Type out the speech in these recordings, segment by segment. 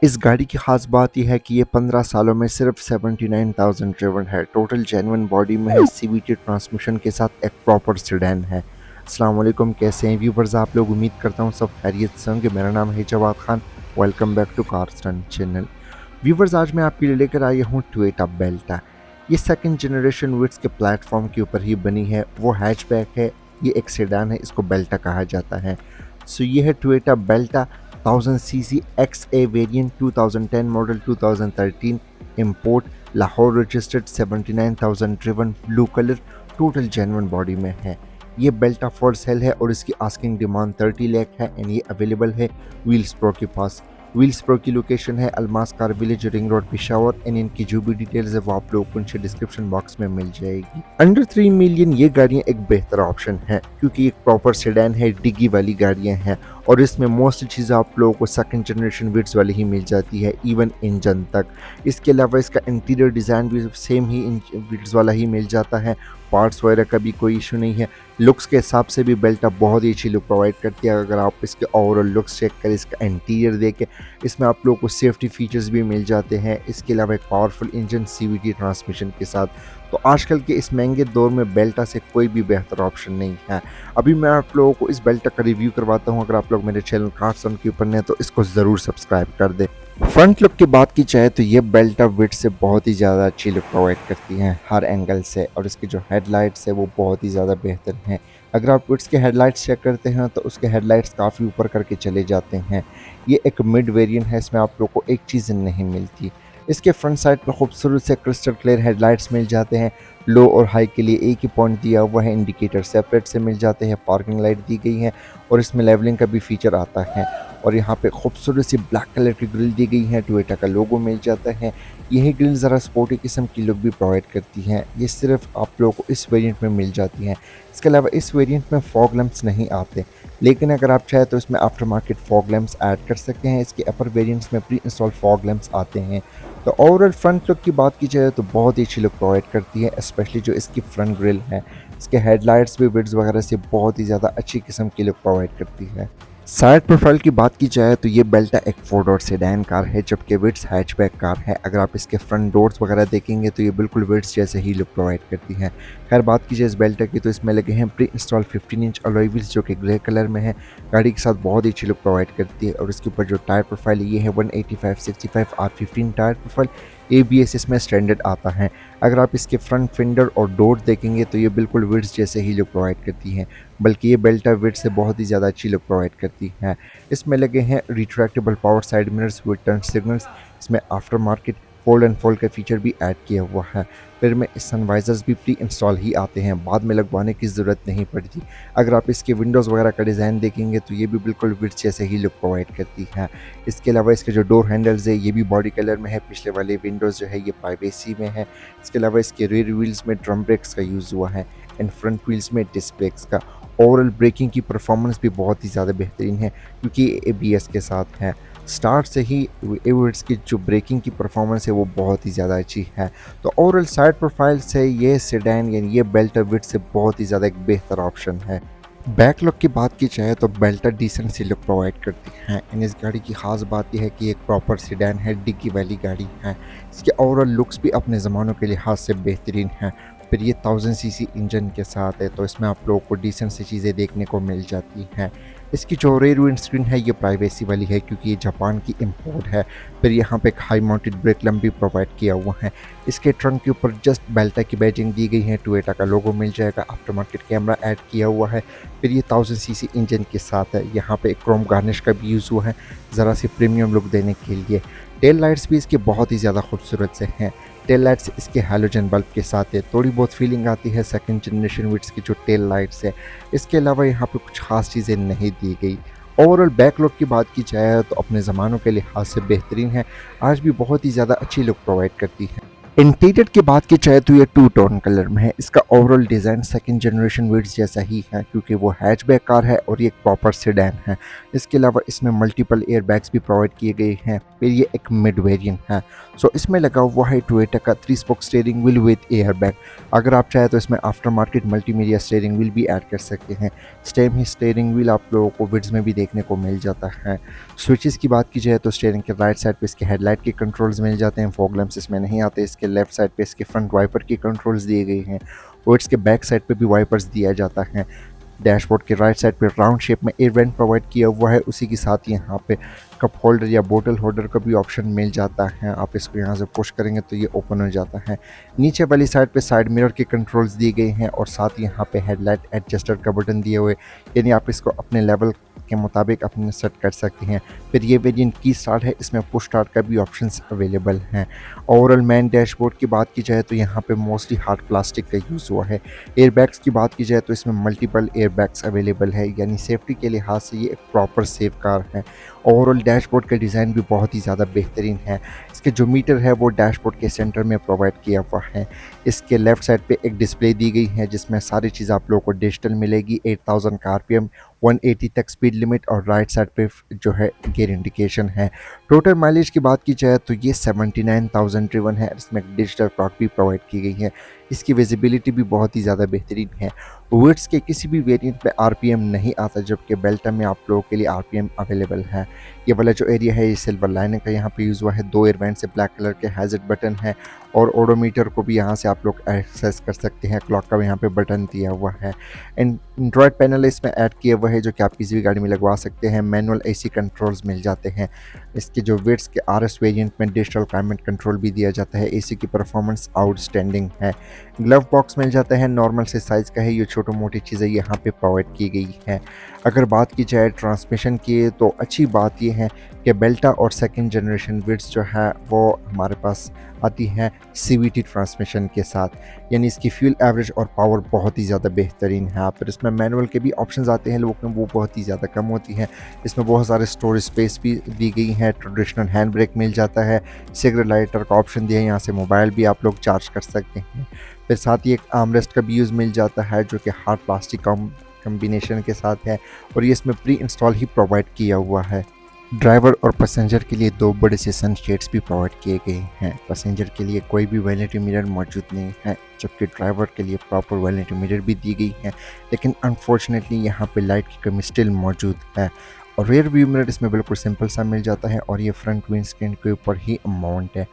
इस गाड़ी की ख़ास बात यह है कि ये 15 सालों में सिर्फ 79,000 ड्रिवन है। टोटल जेन्युइन बॉडी में है, सीवीटी ट्रांसमिशन के साथ एक प्रॉपर सेडान है। अस्सलाम वालेकुम, कैसे हैं व्यूवर्स आप लोग? उम्मीद करता हूँ सब खैरियत से होंगे। मेरा नाम है Jawad Khan. Welcome back to Carston channel. Viewers, आज मैं आपके लिए लेकर आया हूँ टोयोटा बेल्टा। ये सेकंड जनरेशन विट्स के प्लेटफॉर्म के ऊपर ही बनी है। वो हैचबैक है, ये एक सेडान है, इसको बेल्टा कहा जाता है। सो ये है Toyota बेल्टा 1000cc XA variant 2010 model 2013 import, Lahore registered, 79,000 driven, blue colour, total genuine body में है। ये बेल्टा फॉर सेल है और इसकी आस्किंग डिमांड 30 लाख है एंड ये अवेलेबल है व्हील्स प्रो के पास। व्हील्स प्रो की लोकेशन है Almas car village, ring road, Peshawar and इनकी जो भी डिटेल्स है वो आप लोगों को नीचे डिस्क्रिप्शन बॉक्स में मिल जाएगी। अंडर 3 मिलियन ये गाड़ियाँ एक बेहतर ऑप्शन है क्योंकि एक प्रॉपर सेडान है, डिग्गी वाली गाड़ियाँ हैं और इसमें मोस्ट चीज़ें आप लोगों को सेकंड जनरेशन विट्स वाली ही मिल जाती है, इवन इंजन तक। इसके अलावा इसका इंटीरियर डिज़ाइन भी सेम ही विट्स वाला ही मिल जाता है। पार्ट्स वगैरह का भी कोई इशू नहीं है। लुक्स के हिसाब से भी बेल्टा बहुत ही अच्छी लुक प्रोवाइड करती है। अगर आप इसके ओवरऑल लुक्स चेक करें, इसका इंटीरियर देखें, इसमें आप लोगों को सेफ्टी फीचर्स भी मिल जाते हैं। इसके अलावा एक पावरफुल इंजन सीवीटी ट्रांसमिशन के साथ। तो आजकल के इस महंगे दौर में बेल्टा से कोई भी बेहतर ऑप्शन नहीं है। अभी मैं आप लोगों को इस बेल्टा का रिव्यू करवाता हूँ। अगर आप लोग मेरे चैनल कारस्टन के ऊपर हैं तो इसको ज़रूर सब्सक्राइब कर दें। फ्रंट लुक की बात की जाए तो ये बेल्टा विट से बहुत ही ज़्यादा अच्छी लुक प्रोवाइड करती हैं हर एंगल से, और इसके जो हेडलाइट्स है वो बहुत ही ज़्यादा बेहतर हैं। अगर आप विट्स के हेडलाइट्स चेक करते हैं तो उसके हेडलाइट्स काफ़ी ऊपर करके चले जाते हैं। ये एक मिड वेरिएंट है, इसमें आप लोग को एक चीज़ नहीं मिलती। इसके फ्रंट साइड पर खूबसूरत से क्रिस्टल क्लियर हेडलाइट्स मिल जाते हैं। लो और हाई के लिए एक ही पॉइंट दिया हुआ है, इंडिकेटर सेपरेट से मिल जाते हैं, पार्किंग लाइट दी गई है और इसमें लेवलिंग का भी फीचर आता है। और यहाँ पे खूबसूरत सी ब्लैक कलर की ग्रिल दी गई है, टोयोटा का लोगो मिल जाता है। यही ग्रिल ज़रा स्पोर्टी किस्म की लुक भी प्रोवाइड करती है। ये सिर्फ आप लोगों को इस वेरिएंट में मिल जाती हैं। इसके अलावा इस वेरिएंट में फॉग लैंप्स नहीं आते, लेकिन अगर आप चाहें तो इसमें after market fog lamps add कर सकते हैं। इसके अपर वेरिएंट्स में प्री इंस्टॉल फॉग लैंप्स आते हैं। तो ओवरऑल फ्रंट लुक की बात की जाए तो बहुत ही अच्छी लुक प्रोवाइड करती है, स्पेशली जो इसकी फ्रंट ग्रिल है। इसके हेडलाइट्स भी विड्स वगैरह से बहुत ही ज़्यादा अच्छी किस्म की लुक प्रोवाइड करती है। साइड प्रोफाइल की बात की जाए तो ये बेल्टा एक 4 डोर सेडान कार है, जबकि विट्स हैचबैक कार है। अगर आप इसके फ्रंट डोर्स वगैरह देखेंगे तो ये बिल्कुल विट्स जैसे ही लुक प्रोवाइड करती है। खैर बात की जाए इस बेल्टा की तो इसमें लगे हैं pre install 15 inch alloy wheels जो कि ग्रे कलर में है। गाड़ी के साथ बहुत ही अच्छी लुक प्रोवाइड करती है। और इसके ऊपर जो टायर प्रोफाइल है ये है 185/65 R15 टायर प्रोफाइल। ABS इसमें स्टैंडर्ड आता है। अगर आप इसके फ्रंट फेंडर और डोर देखेंगे तो ये बिल्कुल विड्स जैसे ही लुक प्रोवाइड करती हैं, बल्कि ये बेल्टा विड्स से बहुत ही ज़्यादा अच्छी लुक प्रोवाइड करती है। इसमें लगे हैं retractable power side mirrors with turn signals. इसमें after market fold and fold का फीचर भी ऐड किया हुआ है। फिर में सनवाइजर्स भी प्री इंस्टॉल ही आते हैं, बाद में लगवाने की ज़रूरत नहीं पड़ती। अगर आप इसके विंडोज़ वगैरह का डिज़ाइन देखेंगे तो ये भी बिल्कुल विड्स जैसे ही लुक प्रोवाइड करती है। इसके अलावा इसके जो डोर हैंडल्स है ये भी बॉडी कलर में है। पिछले वाले विंडोज़ जो है ये प्राइवेसी में है। इसके अलावा इसके रेयर व्हील्स में ड्रम ब्रेक्स का यूज़ हुआ है एंड फ्रंट व्हील्स में डिस्क ब्रेक्स का। ओवरऑल ब्रेकिंग की परफॉर्मेंस भी बहुत ही ज़्यादा बेहतरीन है क्योंकि ABS के साथ है। स्टार्ट से ही एवर्ट्स की जो ब्रेकिंग की परफॉर्मेंस है वो बहुत ही ज़्यादा अच्छी है। तो ओवरऑल साइड प्रोफाइल से ये सेडान यानी ये बेल्टा विट से बहुत ही ज़्यादा एक बेहतर ऑप्शन है। बैक लुक की बात की जाए तो बेल्टा डिसेंट सी लुक प्रोवाइड करती है एंड इस गाड़ी की ख़ास बात यह है कि एक प्रॉपर सेडान है, डिग्गी वाली गाड़ी है। इसके ओवरऑल लुक्स भी अपने ज़मानों के लिहाज से बेहतरीन है। फिर ये 1000cc इंजन के साथ है तो इसमें आप लोगों को डिसेंट सी चीज़ें देखने को मिल जाती हैं। इसकी जो रेयर विंड स्क्रीन है ये प्राइवेसी वाली है क्योंकि ये जापान की इंपोर्ट है। फिर यहाँ पे एक हाई माउंटेड ब्रेक लैम्प भी प्रोवाइड किया हुआ है। इसके ट्रंक के ऊपर जस्ट बेल्टा की बैजिंग दी गई है, टोयोटा का लोगो मिल जाएगा, आफ्टर मार्केट कैमरा ऐड किया हुआ है। फिर ये 1000cc इंजन के साथ है। यहाँ पे एक क्रोम गार्निश का भी यूज़ हुआ है ज़रा सी प्रीमियम लुक देने के लिए। टेल लाइट्स भी इसके बहुत ही ज़्यादा खूबसूरत से हैं। टेल लाइट्स इसके हैलोजन बल्ब के साथ है, थोड़ी बहुत फीलिंग आती है सेकंड जनरेशन विट्स की जो टेल लाइट्स है। इसके अलावा यहाँ पे कुछ खास चीज़ें नहीं दी गई। ओवरऑल बैक लुक की बात की जाए तो अपने ज़मानों के लिहाज से बेहतरीन है, आज भी बहुत ही ज़्यादा अच्छी लुक प्रोवाइड करती है। इंटीरियर की बात की जाए तो ये टू टोन कलर में है। इसका ओवरऑल डिज़ाइन सेकंड जनरेशन विड्स जैसा ही है, क्योंकि वो हैचबैक कार है और ये एक प्रॉपर सेडान है। इसके अलावा इसमें मल्टीपल एयरबैग्स भी प्रोवाइड किए गए हैं। फिर ये एक मिड वेरिएंट है, सो इसमें लगा हुआ है टोयोटा का 3 spoke steering wheel with airbag. अगर आप चाहें तो इसमें after market multimedia steering wheel भी ऐड कर सकते हैं। सेम ही स्टीयरिंग व्हील आप लोगों को विड्स में भी देखने को मिल जाता है। स्विचेस की बात की जाए तो स्टीयरिंग के राइट साइड पे इसके हेडलाइट के कंट्रोल्स मिल जाते हैं, फॉग लैंप्स इसमें नहीं आते। इसके लेफ्ट साइड पे इसके फ्रंट वाइपर की कंट्रोल्स दिए गए हैं और इसके बैक साइड पे भी वाइपर्स दिया जाता है। डैशबोर्ड के राइट साइड पे राउंड शेप में एयर वेंट प्रोवाइड किया हुआ है। उसी के साथ ही यहाँ पे कप होल्डर या बोतल होल्डर का भी ऑप्शन मिल जाता है। आप इसको यहाँ से पुश करेंगे तो ये ओपन हो जाता है। नीचे वाली साइड पे साइड मिरर के कंट्रोल्स दिए गए हैं और साथ ही यहाँ पे हेडलाइट एडजस्टर का बटन दिए हुए, यानी आप इसको अपने लेवल के मुताबिक अपने सेट कर सकते हैं। फिर ये वेरिएंट की स्टार्ट है, इसमें पुश स्टार्ट का भी ऑप्शंस अवेलेबल हैं। ओवरऑल मेन डैशबोर्ड की बात की जाए तो यहाँ पे मोस्टली हार्ड प्लास्टिक का यूज़ हुआ है। एयरबैग्स की बात की जाए तो इसमें मल्टीपल एयरबैग्स अवेलेबल है, यानी सेफ्टी के लिहाज से ये एक प्रॉपर सेफ कार है। ओवरऑल डैशबोर्ड का डिज़ाइन भी बहुत ही ज़्यादा बेहतरीन है। इसके जो मीटर है वो डैशबोर्ड के सेंटर में प्रोवाइड किया हुआ है। इसके लेफ्ट साइड पे एक डिस्प्ले दी गई है जिसमें सारी चीज़ आप लोगों को डिजिटल मिलेगी। 8000 का आरपीएम, 180 तक स्पीड लिमिट और राइट साइड पे जो है गियर इंडिकेशन है। टोटल माइलेज की बात की जाए तो ये 79,000 ड्रिवन है। इसमें डिजिटल क्लॉक भी प्रोवाइड की गई है। इसकी विजिबिलिटी भी बहुत ही ज़्यादा बेहतरीन है। वर्ड्स के किसी भी वेरिएंट में आरपीएम नहीं आता, जबकि बेल्टा में आप लोगों के लिए आरपीएम अवेलेबल है। ये वाला जो एरिया है ये सिल्वर लाइनिंग का यहाँ पे यूज़ हुआ है। 2 एयर वेंट से ब्लैक कलर के हैजर्ड बटन है और ओडोमीटर को भी यहाँ से आप लोग एक्सेस कर सकते हैं। क्लॉक का यहाँ पे बटन दिया हुआ है। एंड्रॉयड पैनल इसमें ऐड किया हुआ है जो कि आप किसी भी गाड़ी में लगवा सकते हैं। मैनुअल एसी कंट्रोल्स मिल जाते हैं। इसके जो वेट्स के आरएस वेरिएंट में डिजिटल क्लाइमेट कंट्रोल भी दिया जाता है। एसी की परफॉर्मेंस आउटस्टैंडिंग है। ग्लव बॉक्स मिल जाता है, नॉर्मल से साइज़ का है। ये छोटी मोटी चीज़ें यहाँ पे प्रोवाइड की गई है। अगर बात की जाए ट्रांसमिशन की तो अच्छी बात ये है कि बेल्टा और सेकंड जनरेशन विड्स जो है वो हमारे पास आती है सीवीटी ट्रांसमिशन के साथ, यानी इसकी फ्यूल एवरेज और पावर बहुत ही ज़्यादा बेहतरीन है। फिर इसमें मैनुअल के भी ऑप्शंस आते हैं लेकिन वो बहुत ही ज़्यादा कम होती हैं। इसमें बहुत सारे स्टोरेज स्पेस भी दी गई है। ट्रेडिशनल हैंड ब्रेक मिल जाता है। सिगरेट लाइटर का ऑप्शन दिया है, यहाँ से मोबाइल भी आप लोग चार्ज कर सकते हैं। फिर साथ ही एक आर्मरेस्ट का भी यूज़ मिल जाता है जो कि हार्ड प्लास्टिक कॉम्बिनेशन के साथ है और ये इसमें प्री इंस्टॉल ही प्रोवाइड किया हुआ है। ड्राइवर और पैसेंजर के लिए 2 बड़े से सनशेड्स भी प्रोवाइड किए गए हैं। पैसेंजर के लिए कोई भी वैनिटी मिरर मौजूद नहीं है, जबकि ड्राइवर के लिए प्रॉपर वैनिटी मिरर भी दी गई है, लेकिन अनफॉर्चुनेटली यहाँ पे लाइट की कमी स्टिल मौजूद है। और रेयर व्यू मिरर इसमें बिल्कुल सिंपल सा मिल जाता है और ये फ्रंट विंड स्क्रीन के ऊपर ही माउंट है।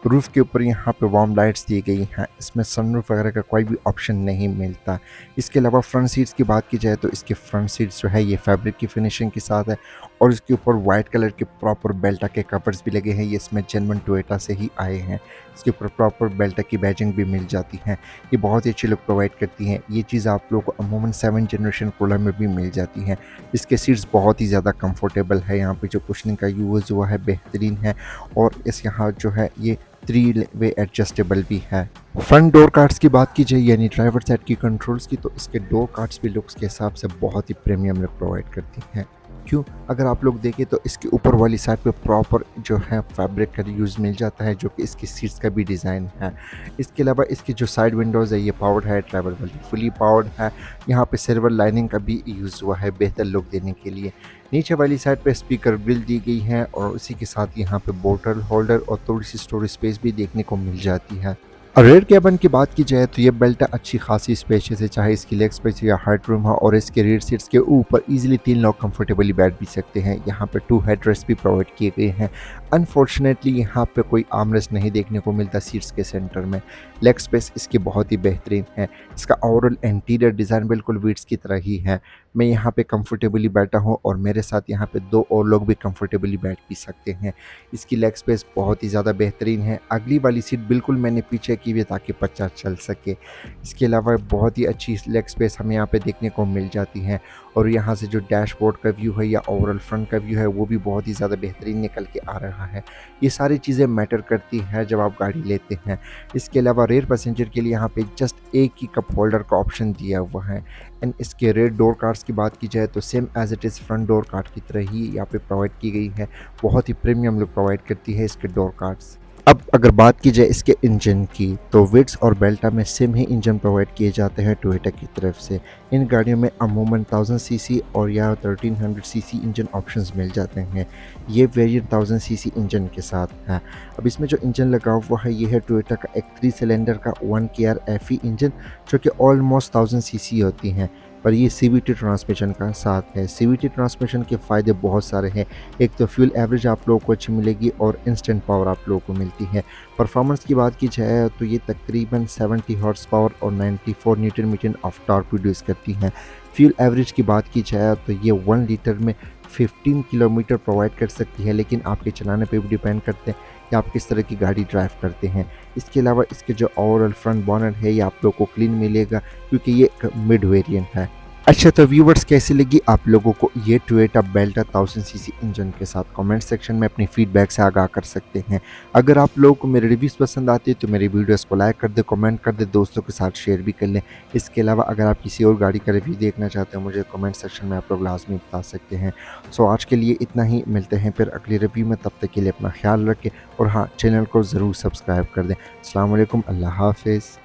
रूफ़ के ऊपर यहाँ पे वार्म लाइट्स दी गई हैं। इसमें सनरूफ वगैरह का कोई भी ऑप्शन नहीं मिलता। इसके अलावा फ्रंट सीट्स की बात की जाए तो इसके फ्रंट सीट्स जो है ये फैब्रिक की फिनिशिंग के साथ है और इसके ऊपर वाइट कलर के प्रॉपर बेल्टा के कवर्स भी लगे हैं। ये इसमें जेन्युइन टोयोटा से ही आए हैं। इसके ऊपर प्रॉपर बेल्टा की बैजिंग भी मिल जाती है। ये बहुत ही अच्छी लुक प्रोवाइड करती हैं। ये चीज़ आप लोगों को अमूमन 7 जनरेशन कूलर में भी मिल जाती है। इसके सीट्स बहुत ही ज़्यादा कंफर्टेबल है। यहाँ पे जो कुशनिंग का यूज़ हुआ है बेहतरीन है और इस यहाँ जो है ये 3 वे एडजस्टेबल भी है। फ्रंट डोर कार्ड्स की बात की जाए यानी ड्राइवर साइड की कंट्रोल्स की, तो इसके डोर कार्ड्स भी लुक्स के हिसाब से बहुत ही प्रीमियम लुक प्रोवाइड करती हैं। क्यों, अगर आप लोग देखें तो इसके ऊपर वाली साइड पे प्रॉपर जो है फैब्रिक का यूज़ मिल जाता है जो कि इसकी सीट्स का भी डिज़ाइन है। इसके अलावा इसकी जो साइड विंडोज़ है ये पावर्ड है, ड्राइवर वाली फुली पावर्ड है। यहाँ पे सिल्वर लाइनिंग का भी यूज़ हुआ है बेहतर लुक देने के लिए। नीचे वाली साइड पे स्पीकर ग्रिल दी गई है और उसी के साथ यहाँ पे बोतल होल्डर और थोड़ी सी स्टोरेज स्पेस भी देखने को मिल जाती है। और रेयर कैबिन की बात की जाए तो ये बेल्टा अच्छी खासी स्पेशियस है, चाहे इसकी लेग स्पेस या हार्ड रूम हो, और इसके रेयर सीट्स के ऊपर इजीली 3 लोग कंफर्टेबली बैठ भी सकते हैं। यहाँ पे 2 हेडरेस्ट भी प्रोवाइड किए गए हैं। अनफॉर्चुनेटली यहाँ पे कोई आर्मरेस्ट नहीं देखने को मिलता सीट्स के सेंटर में। लेग स्पेस इसकी बहुत ही बेहतरीन है। इसका ओवरऑल इंटीरियर डिज़ाइन बिल्कुल वीट्स की तरह ही है। मैं यहाँ पे कंफर्टेबली बैठा हूँ और मेरे साथ यहाँ पे 2 और लोग भी कंफर्टेबली बैठ भी सकते हैं। इसकी लेग स्पेस बहुत ही ज़्यादा बेहतरीन है। अगली वाली सीट बिल्कुल मैंने पीछे की हुई ताकि बच्चा चल सके। इसके अलावा बहुत ही अच्छी लेग स्पेस हमें यहाँ पे देखने को मिल जाती है और यहाँ से जो डैशबोर्ड का व्यू है या ओवरऑल फ्रंट का व्यू है वो भी बहुत ही ज़्यादा बेहतरीन निकल के आ रहा है। ये सारी चीज़ें मैटर करती हैं जब आप गाड़ी लेते हैं। इसके अलावा रेयर पैसेंजर के लिए यहाँ पे जस्ट एक ही कप होल्डर का ऑप्शन दिया हुआ है। एंड इसके रेयर डोर कार्ड्स की बात की जाए तो same as it is front door card की तरह ही यहाँ पे प्रोवाइड की गई है। बहुत ही प्रीमियम लुक प्रोवाइड करती है इसके डोर कार्ड्स। अब अगर बात की जाए इसके इंजन की, तो विट्स और बेल्टा में सेम ही इंजन प्रोवाइड किए जाते हैं टोयोटा की तरफ से। इन गाड़ियों में अमूमन 1000 सीसी और या 1300 सीसी इंजन ऑप्शंस मिल जाते हैं। ये वेरिएंट 1000 सीसी इंजन के साथ है। अब इसमें जो इंजन लगा हुआ है, ये है टोयोटा का एक 3 सिलेंडर का 1KR FE इंजन, जो कि ऑलमोस्ट 1000 सीसी होती हैं, पर ये CVT ट्रांसमिशन का साथ है। CVT ट्रांसमिशन के फ़ायदे बहुत सारे हैं। एक तो फ्यूल एवरेज आप लोगों को अच्छी मिलेगी और इंस्टेंट पावर आप लोगों को मिलती है। परफॉर्मेंस की बात की जाए तो ये तकरीबन 70 हॉर्स पावर और 94 newton meter of torque produce करती हैं। फ्यूल एवरेज की बात की जाए तो ये 1 लीटर में 15 किलोमीटर प्रोवाइड कर सकती है, लेकिन आपके चलाने पे भी डिपेंड करते हैं कि आप किस तरह की गाड़ी ड्राइव करते हैं। इसके अलावा इसके जो ओवरऑल फ्रंट बोनट है, ये आप लोग को क्लीन मिलेगा, क्योंकि ये एक मिड वेरिएंट है। अच्छा, तो व्यूवर्स, कैसी लगी आप लोगों को ये टोयोटा बेल्टा 1000 सीसी इंजन के साथ? कमेंट सेक्शन में अपनी फीडबैक से आगाह कर सकते हैं। अगर आप लोगों को मेरे रिव्यूज़ पसंद आती है तो मेरी वीडियोस को लाइक कर दे, कमेंट कर दे, दोस्तों के साथ शेयर भी कर लें। इसके अलावा अगर आप किसी और गाड़ी का रिव्यू देखना चाहते हैं, मुझे कमेंट सेक्शन में आप लोग लाजमी बता सकते हैं। सो आज के लिए इतना ही, मिलते हैं फिर अगली रिव्यू में। तब तक के लिए अपना ख्याल रखें और हाँ, चैनल को ज़रूर सब्सक्राइब कर दें। अस्सलाम वालेकुम, अल्लाह हाफिज़।